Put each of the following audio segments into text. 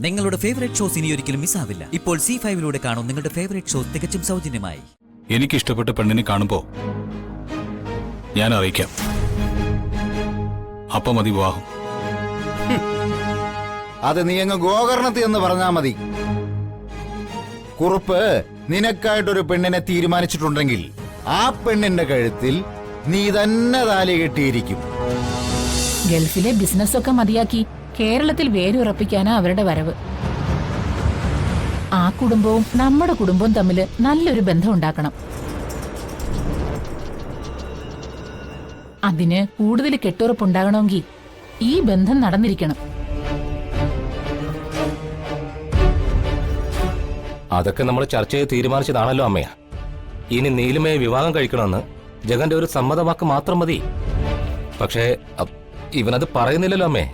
നിങ്ങളുടെ favourite shows ഇനി ഒരിക്കലും മിസ്സാവില്ല. ഇപ്പോൾ C5 കാണും നിങ്ങളുടെ ഫേവറേറ്റ് ഷോസ് തികച്ചും സൗജന്യമായി. എനിക്ക് ഇഷ്ടപ്പെട്ട പെണ്ണിനെ കാണുമ്പോ ഞാൻ അറിയിക്കാം. അപ്പം മതി വിവാഹം. അത് നീ അങ്ങ് ഗോകർണത്തിൽ എന്ന് പറഞ്ഞാ മതി. കുറുപ്പ് നിനക്കായിട്ടൊരു പെണ്ണിനെ തീരുമാനിച്ചിട്ടുണ്ടെങ്കിൽ ആ പെണ്ണിന്റെ കഴുത്തിൽ നീ തന്നെ താലി കെട്ടിയിരിക്കും. ഗൾഫിലെ ബിസിനസ്സൊക്കെ മതിയാക്കി കേരളത്തിൽ വേരുറപ്പിക്കാനാ അവരുടെ വരവ്. ആ കുടുംബവും നമ്മുടെ കുടുംബവും തമ്മിൽ നല്ലൊരു ബന്ധം ഉണ്ടാക്കണം. അതിന് കൂടുതൽ കെട്ടുറപ്പുണ്ടാകണമെങ്കിൽ ഈ ബന്ധം നടന്നിരിക്കണം. അതൊക്കെ നമ്മൾ ചർച്ച ചെയ്ത് തീരുമാനിച്ചതാണല്ലോ അമ്മയാ. ഇനി നീലിമയെ വിവാഹം കഴിക്കണമെന്ന് ജഗന്റെ ഒരു സമ്മതവാക്ക് മാത്രം മതി. പക്ഷേ ഇവനത് പറയുന്നില്ലല്ലോ അമ്മേ.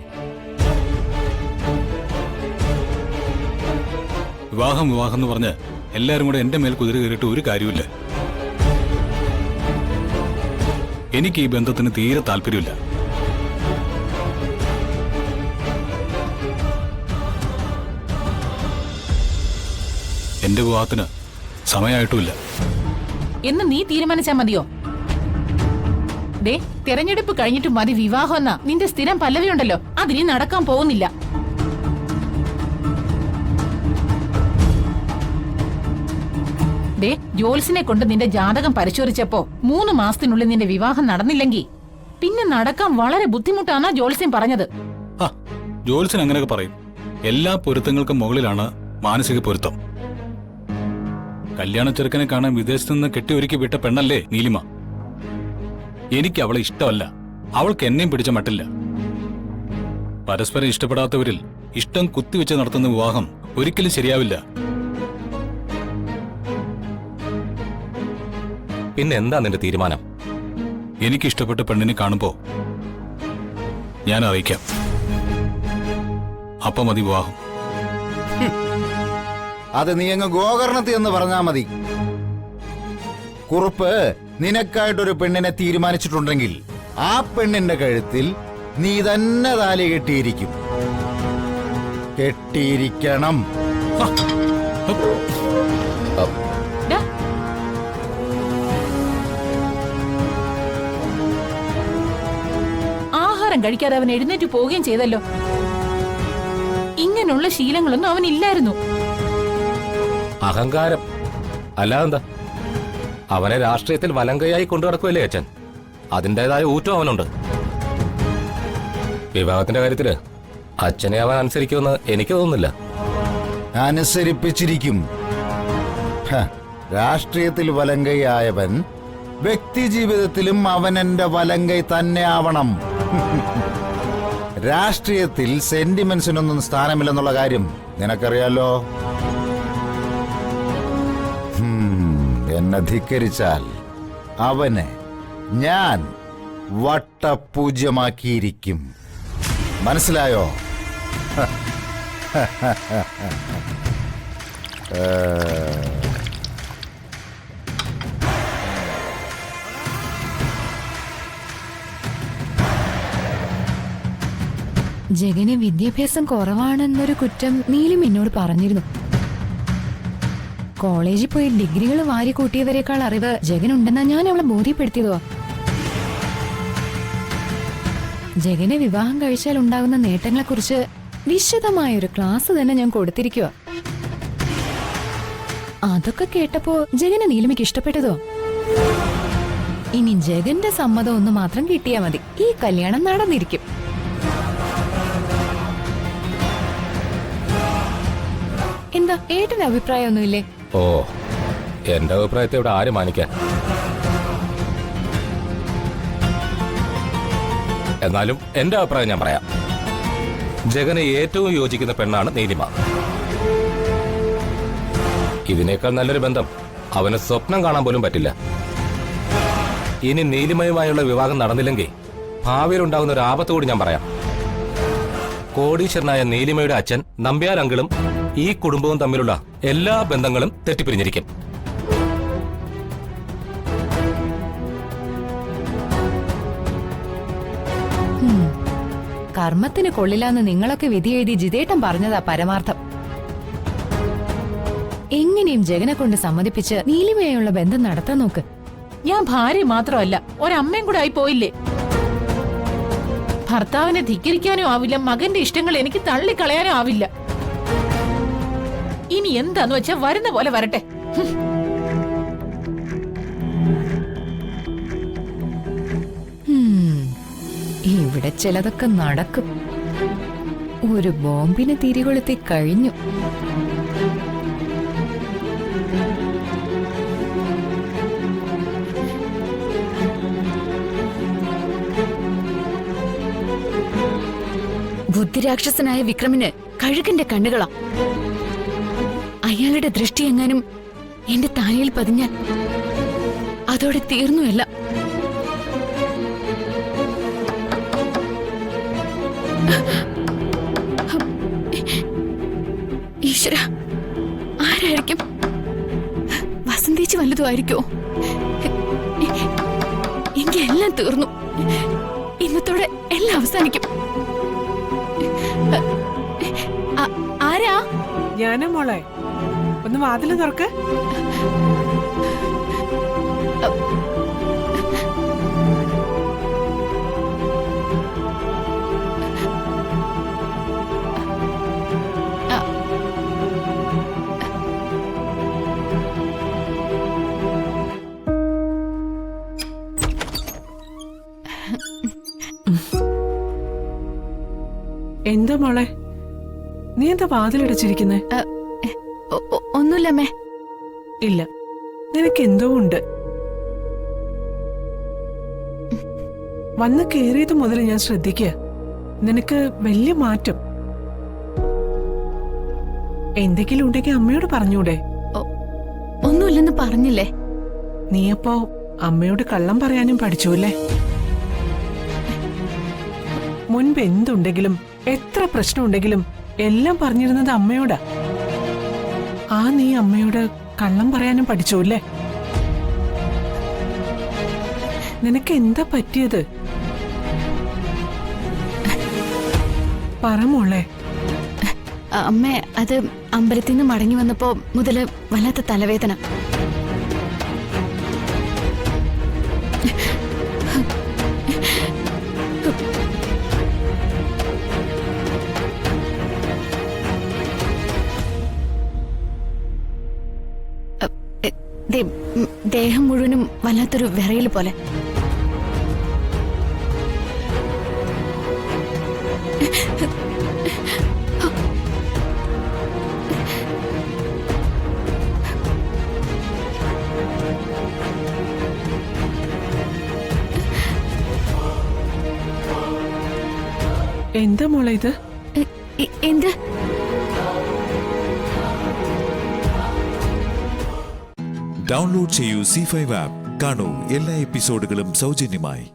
വിവാഹം വിവാഹം എന്ന് പറഞ്ഞ് എല്ലാരും കൂടെ എന്റെ മേൽ കുതിര കയറിയിട്ട് ഒരു കാര്യമില്ല. എനിക്ക് ഈ ബന്ധത്തിന് തീരെ താല്പര്യമില്ല. എന്റെ വിവാഹത്തിന് സമയമായിട്ടുമില്ല എന്ന് നീ തീരുമാനിച്ചാ മതിയോ? ദേ, തെരഞ്ഞെടുപ്പ് കഴിഞ്ഞിട്ട് മതി വിവാഹം എന്നാ നിന്റെ സ്ഥിരം പല്ലവിയുണ്ടല്ലോ, അതിനി നടക്കാൻ പോകുന്നില്ല. ദേ, ജോൽസിനെ കൊണ്ട് നിന്റെ ജാതകം പരിശോധിച്ചപ്പോ 3 മാസത്തിനുള്ളിൽ നിന്റെ വിവാഹം നടന്നില്ലെങ്കിൽ പിന്നെ നടക്കാൻ വളരെ ബുദ്ധിമുട്ടാന്നാ ജോൽസ്യൻ പറഞ്ഞത്. ജോത്സ്യൻ അങ്ങനെയൊക്കെ പറയും. എല്ലാ പൊരുത്തങ്ങൾക്കും മുകളിലാണ് മാനസിക പൊരുത്തം. കല്യാണ ചെറുക്കനെ കാണാൻ വിദേശത്ത് നിന്ന് കെട്ടിയൊരുക്കി വിട്ട പെണ്ണല്ലേ നീലിമ. എനിക്ക് അവളെ ഇഷ്ടമല്ല. അവൾക്ക് എന്നെയും പിടിച്ച മട്ടില്ല. പരസ്പരം ഇഷ്ടപ്പെടാത്തവരിൽ ഇഷ്ടം കുത്തിവെച്ച് നടത്തുന്ന വിവാഹം ഒരിക്കലും ശരിയാവില്ല. പിന്നെ എന്താ നിന്റെ തീരുമാനം? എനിക്ക് ഇഷ്ടപ്പെട്ട പെണ്ണിനെ കാണുമ്പോ ഞാൻ അറിയിക്കാം. അപ്പം മതി വിവാഹം. അത് നീ അങ്ങ് ഗോകർണത്തിൽ എന്ന് പറഞ്ഞാ മതി. കുറുപ്പ് നിനക്കായിട്ടൊരു പെണ്ണിനെ തീരുമാനിച്ചിട്ടുണ്ടെങ്കിൽ ആ പെണ്ണിന്റെ കഴുത്തിൽ നീ തന്നെ താലി കെട്ടിയിരിക്കും. കെട്ടിയിരിക്കണം. ഡാ, ആഹാരം കഴിക്കാതെ അവൻ എഴുന്നേറ്റ് പോവുകയും ചെയ്തല്ലോ. ഇങ്ങനെയുള്ള ശീലങ്ങളൊന്നും അവനില്ലായിരുന്നു. അഹങ്കാരം അല്ലാതെന്താ? അവനെ രാഷ്ട്രീയത്തിൽ വലങ്കയായി കൊണ്ടു നടക്കുമല്ലേ അച്ഛൻ. അതിൻ്റെതായ ഊറ്റം അവനുണ്ട്. വിവാഹത്തിന്റെ കാര്യത്തില് അച്ഛനെ അവൻ അനുസരിക്കുമെന്ന് എനിക്ക് തോന്നുന്നില്ല. അനുസരിപ്പിച്ചിരിക്കും. രാഷ്ട്രീയത്തിൽ വലങ്കയായവൻ വ്യക്തി ജീവിതത്തിലും അവൻ എന്റെ വലങ്കൈ തന്നെ ആവണം. രാഷ്ട്രീയത്തിൽ സെന്റിമെന്റ്സിനൊന്നും സ്ഥാനമില്ലെന്നുള്ള കാര്യം നിനക്കറിയാലോ. എന്നെ ധിക്കരിച്ചാൽ അവനെ ഞാൻ വട്ടപൂജ്യമാക്കിയിരിക്കും. മനസ്സിലായോ? ജഗന് വിദ്യാഭ്യാസം കുറവാണെന്നൊരു കുറ്റം നീലിം എന്നോട് പറഞ്ഞിരുന്നു. കോളേജിൽ പോയി ഡിഗ്രികൾ വാരി കൂട്ടിയവരെക്കാൾ അറിവ് ജഗനുണ്ടെന്നാ ഞാൻ അവളെ ബോധ്യപ്പെടുത്തിയതോ. ജഗനെ വിവാഹം കഴിച്ചാൽ ഉണ്ടാകുന്ന നേട്ടങ്ങളെക്കുറിച്ച് വിശദമായൊരു ക്ലാസ് തന്നെ ഞാൻ കൊടുത്തിരിക്കുക. അതൊക്കെ കേട്ടപ്പോ ജഗനെ നീലിമയ്ക്ക് ഇഷ്ടപ്പെട്ടതോ. ഇനി ജഗന്റെ സമ്മതം ഒന്ന് മാത്രം കിട്ടിയാ മതി, ഈ കല്യാണം നടന്നിരിക്കും. എന്താ ഏട്ടന്റെ അഭിപ്രായമൊന്നുമില്ലേ? ഓ, എന്റെ അഭിപ്രായത്തെ ഇവിടെ ആര് മാനിക്കാൻ? എന്നാലും എന്റെ അഭിപ്രായം ഞാൻ പറയാം. ജഗന് ഏറ്റവും യോജിക്കുന്ന പെണ്ണാണ് നീലിമ. ഇതിനേക്കാൾ നല്ലൊരു ബന്ധം അവന് സ്വപ്നം കാണാൻ പോലും പറ്റില്ല. ഇനി നീലിമയുമായുള്ള വിവാഹം നടന്നില്ലെങ്കിൽ ഭാവിയിലുണ്ടാകുന്ന ഒരു ആപത്ത് കൂടി ഞാൻ പറയാം. കോടീശ്വരനായ നീലിമയുടെ അച്ഛൻ നമ്പ്യാർ അങ്കിളും ഈ കുടുംബവും തമ്മിലുള്ള എല്ലാ ബന്ധങ്ങളും തെറ്റിപ്പിരിഞ്ഞിരിക്കും. കർമ്മത്തിന് കൊള്ളില്ലാന്ന് നിങ്ങളൊക്കെ വിധി എഴുതി ജിതേട്ടൻ പറഞ്ഞതാ പരമാർത്ഥം. എങ്ങനെയും ജഗനെ കൊണ്ട് സമ്മതിപ്പിച്ച് നീലിമയുള്ള ബന്ധം നടത്താൻ നോക്ക്. ഞാൻ ഭാര്യ മാത്രമല്ല, ഒരമ്മയും കൂടെ ആയി പോയില്ലേ. ഭർത്താവിനെ ധിക്കരിക്കാനും ആവില്ല, മകന്റെ ഇഷ്ടങ്ങൾ എനിക്ക് തള്ളിക്കളയാനും ആവില്ല. ഇനി എന്താന്ന് വെച്ചാ വരുന്ന പോലെ വരട്ടെ. ഇവിടെ ചിലതൊക്കെ നടക്കും. ഒരു ബോംബിന് തിരികൊളുത്തി കഴിഞ്ഞു. ബുദ്ധിരാക്ഷസനായ വിക്രമിന് കഴുകന്റെ കണ്ണുകളാ. അയാളുടെ ദൃഷ്ടി എങ്ങാനും എന്റെ താലിയിൽ പതിഞ്ഞാൽ അതോടെ തീർന്നുവല്ല. ഈശ്വര, ആരായിരിക്കും? വസന്തേച്ചി വല്ലതും ആയിരിക്കോ? എങ്കിൽ എല്ലാം തീർന്നു. ഇന്നത്തോടെ എല്ലാം അവസാനിക്കും. ആരാ? ഞാനാ മോളെ, ഒന്ന് വാതില് തുറക്ക്. എന്താ മോളെ, നീ എന്താ വാതിലടച്ചിരിക്കുന്നേ? ഒന്നുമില്ലമ്മേ. ഇല്ല, നിനക്ക് എന്തോ ഉണ്ട്. വന്ന് കേറിയത് മുതൽ ഞാൻ ശ്രദ്ധിക്കുക, നിനക്ക് വലിയ മാറ്റം. എന്തെങ്കിലും ഉണ്ടെങ്കിൽ അമ്മയോട് പറഞ്ഞൂടെ? ഒന്നുമില്ലെന്ന് പറഞ്ഞില്ലേ? നീയപ്പോ അമ്മയോട് കള്ളം പറയാനും പഠിച്ചു അല്ലേ? മുൻപ് എന്തുണ്ടെങ്കിലും എത്ര പ്രശ്നമുണ്ടെങ്കിലും എല്ലാം പറഞ്ഞിരുന്നത് അമ്മയോടാ. ആ നീ അമ്മയോട് കള്ളം പറയാനും പഠിച്ചു അല്ലേ? നിനക്ക് എന്താ പറ്റിയത്? പറ മോളെ. അമ്മ, അത് അമ്പലത്തിൽ നിന്ന് മടങ്ങി വന്നപ്പോ മുതല് വല്ലാത്ത തലവേദന. ദേഹം മുഴുവനും വല്ലാത്തൊരു വിറയൽ പോലെ. എന്താ മോളെ ഇത്? എന്ത്? ഡൗൺലോഡ് ചെയ്യൂ C5 ആപ്പ്. കാണൂ എല്ലാ എപ്പിസോഡുകളും സൗജന്യമായി.